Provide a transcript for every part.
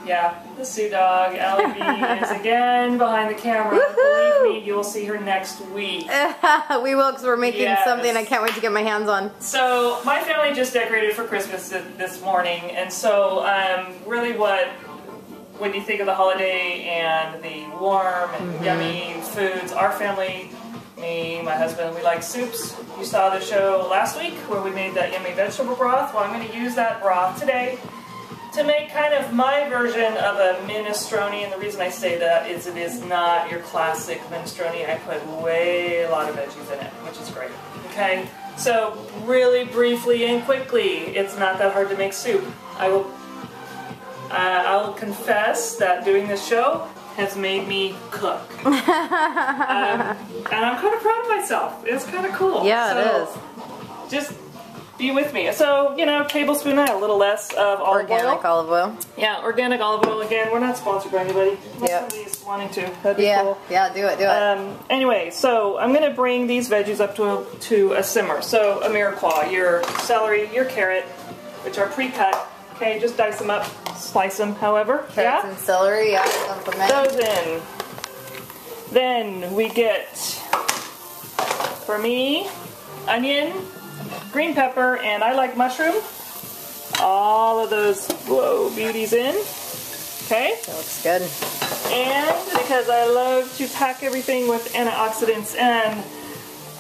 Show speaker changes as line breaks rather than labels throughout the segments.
Yeah, the Sue dog, Allie B, is again behind the camera. Believe me, you will see her next week.
We will, because we're making something I can't wait to get my hands on.
So, my family just decorated for Christmas this morning, and so really when you think of the holiday and the warm and yummy foods, our family, me, my husband, we like soups. You saw the show last week where we made that yummy vegetable broth. Well, I'm going to use that broth today to make kind of my version of a minestrone, and the reason I say that is it is not your classic minestrone. I put a lot of veggies in it, which is great. Okay, so really briefly and quickly, it's not that hard to make soup. I'll confess that doing this show has made me cook. And I'm kind of proud of myself. It's kind of cool.
Yeah,
so,
it is.
Just be with me. So, you know, tablespoon, a little less of olive oil.
Organic olive oil.
Yeah, organic olive oil. Again, we're not sponsored by anybody. Unless somebody's wanting to. That'd be cool.
Yeah, do it.
Anyway, so I'm going to bring these veggies up to a simmer. So, a mirepoix, your celery, your carrot, which are pre-cut. Okay, just dice them up, slice them, however.
Carrots and celery, dump them in.
Those in. Then we get, for me, onion, green pepper, and I like mushroom. All of those beauties in. Okay?
That looks good.
And because I love to pack everything with antioxidants and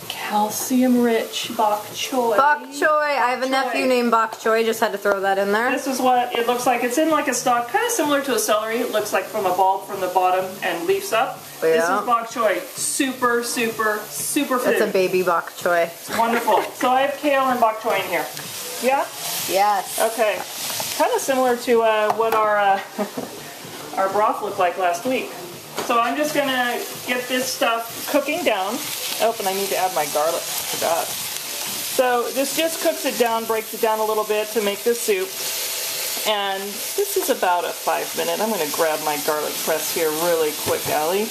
calcium-rich bok choy.
Bok choy. I have a nephew named Bok Choy. Just had to throw that in there.
This is what it looks like. It's in like a stalk, kind of similar to a celery. It looks like from a bulb from the bottom and leaves up. Yeah. This is bok choy. Super, super, super food.
It's a baby bok choy.
It's wonderful. So I have kale and bok choy in here. Yeah?
Yes.
Okay. Kind of similar to what our our broth looked like last week. So I'm just going to get this stuff cooking down. Oh, and I need to add my garlic. I forgot. So this just cooks it down, breaks it down a little bit to make this soup. And this is about a 5-minute. I'm going to grab my garlic press here really quick, Allie.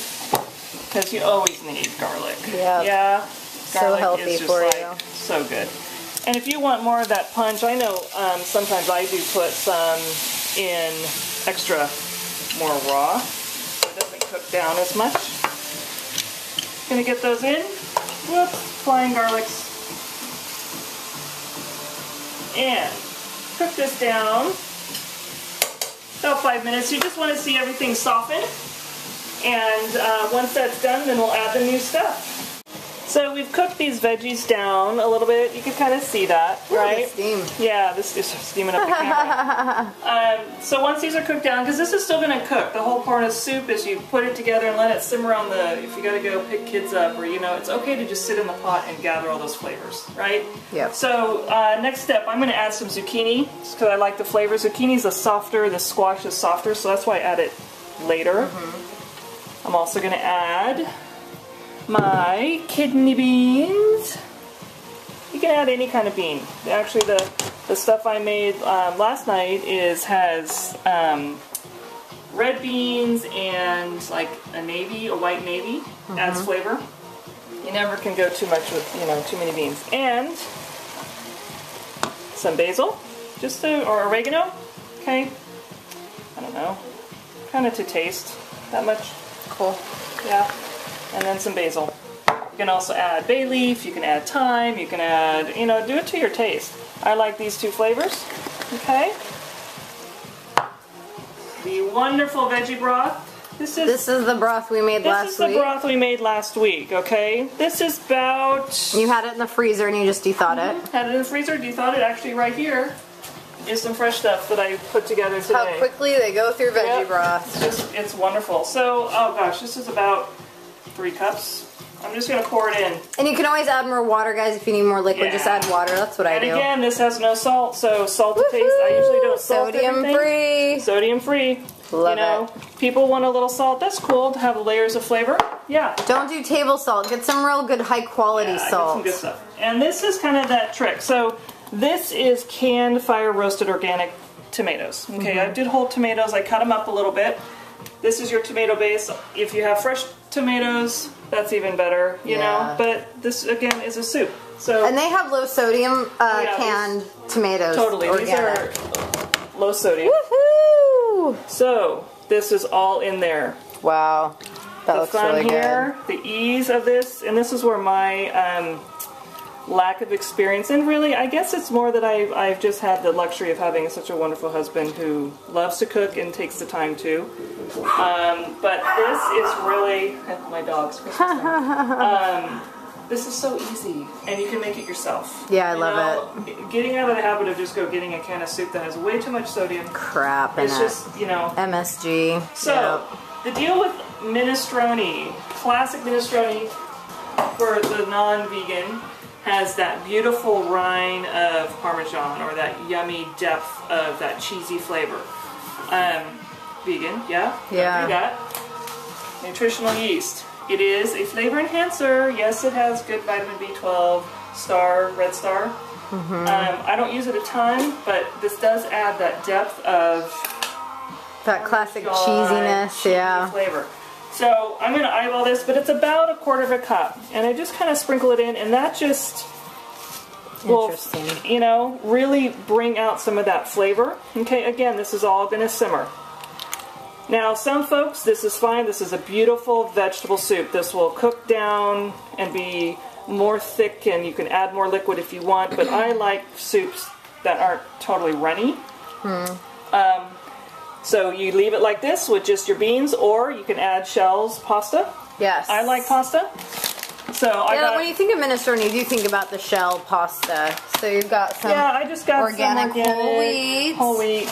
Because you always need garlic.
Yep.
Yeah. Garlic
so healthy
is just
for
like,
you.
So good. And if you want more of that punch, I know sometimes I do put some in extra more raw. So it doesn't cook down as much. Gonna get those in. Whoops, flying garlics. And cook this down about 5 minutes. You just want to see everything soften. And once that's done, then we'll add the new stuff. So we've cooked these veggies down a little bit. You can kind of see that, right?
The steam.
Yeah, this is steaming up the camera. So once these are cooked down, because this is still going to cook. The whole point of soup is you put it together and let it simmer on the, if you got to go pick kids up, or, you know, it's okay to just sit in the pot and gather all those flavors, right?
Yep.
So next step, I'm going to add some zucchini, because I like the flavor. Zucchini's a softer, the squash is softer, so that's why I add it later. I'm also going to add my kidney beans. You can add any kind of bean. Actually, the stuff I made last night has red beans and like a white navy. Adds flavor. You never can go too much with, you know, too many beans. And some basil, or oregano. Okay. I don't know. Kind of to taste. That much.
Cool.
Yeah. And then some basil. You can also add bay leaf, you can add thyme, you can add, you know, do it to your taste. I like these two flavors. Okay. The wonderful veggie broth. This is
the broth we made last week.
This is the broth we made last week, okay? This is about...
You had it in the freezer and you just de-thawed it.
Had it in the freezer, de-thawed it. Actually, right here is some fresh stuff that I put together today.
How quickly they go through veggie broth.
It's wonderful. So, oh gosh, this is about 3 cups. I'm just going to pour it in.
And you can always add more water, guys. If you need more liquid, just add water. That's what I do.
And again, this has no salt, so salt to taste. I usually don't salt everything.
Sodium-free.
Sodium-free.
Love
it. People want a little salt. That's cool to have layers of flavor. Yeah.
Don't do table salt. Get some real good high-quality salt.
Get some good stuff. And this is kind of that trick. So this is canned fire-roasted organic tomatoes. Okay, I did whole tomatoes. I cut them up a little bit. This is your tomato base. If you have fresh tomatoes, that's even better, you know. But this, again, is a soup. So
and they have low sodium canned tomatoes.
Totally.
Organic.
These are low sodium.
Woohoo! Woo!
So this is all in there.
Wow. That looks really good. The fun here,
the ease of this, and this is where my lack of experience, and really I guess it's more that I've just had the luxury of having such a wonderful husband who loves to cook and takes the time to. But this is really, my dog's Christmas this is so easy, and you can make it yourself.
Yeah, I love
it. Getting out of the habit of just getting a can of soup that has way too much sodium.
Crap in it.
It's just,
MSG.
So, the deal with minestrone, classic minestrone for the non-vegan, has that beautiful rind of Parmesan, or that yummy depth of that cheesy flavor. Vegan, yeah?
Yeah.
Do that. Nutritional yeast. It is a flavor enhancer. Yes, it has good vitamin B12, red star. I don't use it a ton, but this does add that depth of
that classic cheesiness, yeah.
Flavor. So I'm going to eyeball this, but it's about 1/4 cup, and I just kind of sprinkle it in, and that just will, really bring out some of that flavor. Okay, again, this is all going to simmer. Now, some folks, this is fine. This is a beautiful vegetable soup. This will cook down and be more thick, and you can add more liquid if you want, but I like soups that aren't totally runny. So you leave it like this with just your beans, or you can add shells pasta.
Yes.
I like pasta. So
when you think of minestrone, you do think about the shell pasta. So you've got some
I just got
organic
whole wheat.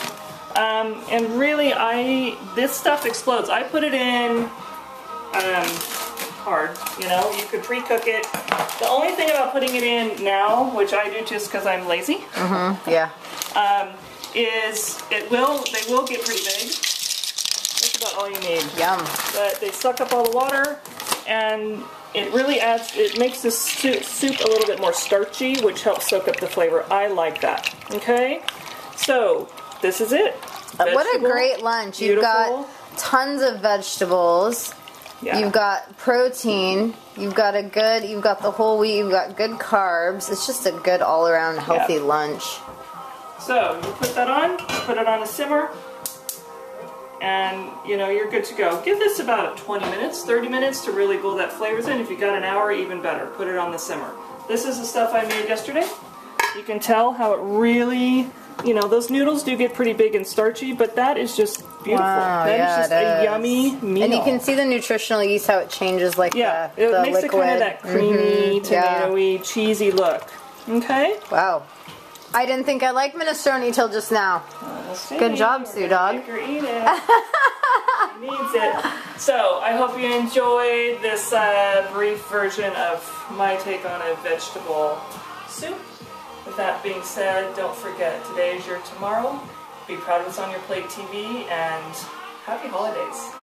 And really, this stuff explodes. I put it in hard, you could pre-cook it. The only thing about putting it in now, which I do just because I'm lazy,
yeah,
is they will get pretty big. That's about all you need.
Yum.
But they suck up all the water, and it really makes this soup a little bit more starchy, which helps soak up the flavor. I like that. Okay, so this is it.
What a great lunch. Beautiful. You've got tons of vegetables. Yeah. You've got protein. You've got the whole wheat. You've got good carbs. It's just a good all-around healthy lunch.
So you put that on, put it on a simmer, and you're good to go. Give this about 20 minutes, 30 minutes to really glue that flavors in. If you got an hour, even better. Put it on the simmer. This is the stuff I made yesterday. You can tell how it really, those noodles do get pretty big and starchy, but that is just beautiful.
Wow,
that is just a yummy meal.
And you can see the nutritional yeast, how it changes like the
it makes
liquid.
it kind of that creamy, tomatoey, cheesy look. Okay?
Wow. I didn't think I liked minestrone till just now. Good job, Sue Dog.
Make her eat it. She needs it. So, I hope you enjoyed this brief version of my take on a vegetable soup. With that being said, don't forget, today is your tomorrow. Be proud of what's on your plate TV, and happy holidays.